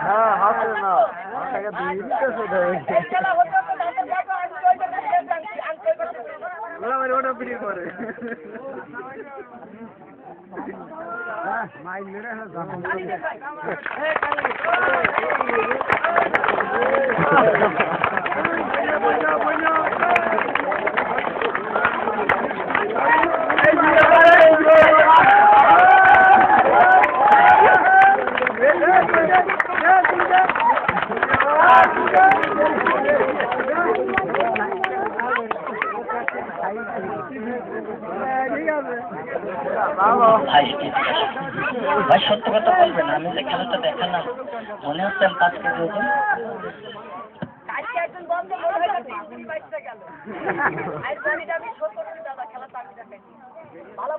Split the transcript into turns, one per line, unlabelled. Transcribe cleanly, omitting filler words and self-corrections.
হ্যাঁ হাতে না ওটা বিক্রি করে মাইল মেরে
ভাই সত্য কথা বলবেন, আমি যে খেলাটা দেখালাম মনে হচ্ছে আমি 5 কেজি ওজন।
ভালো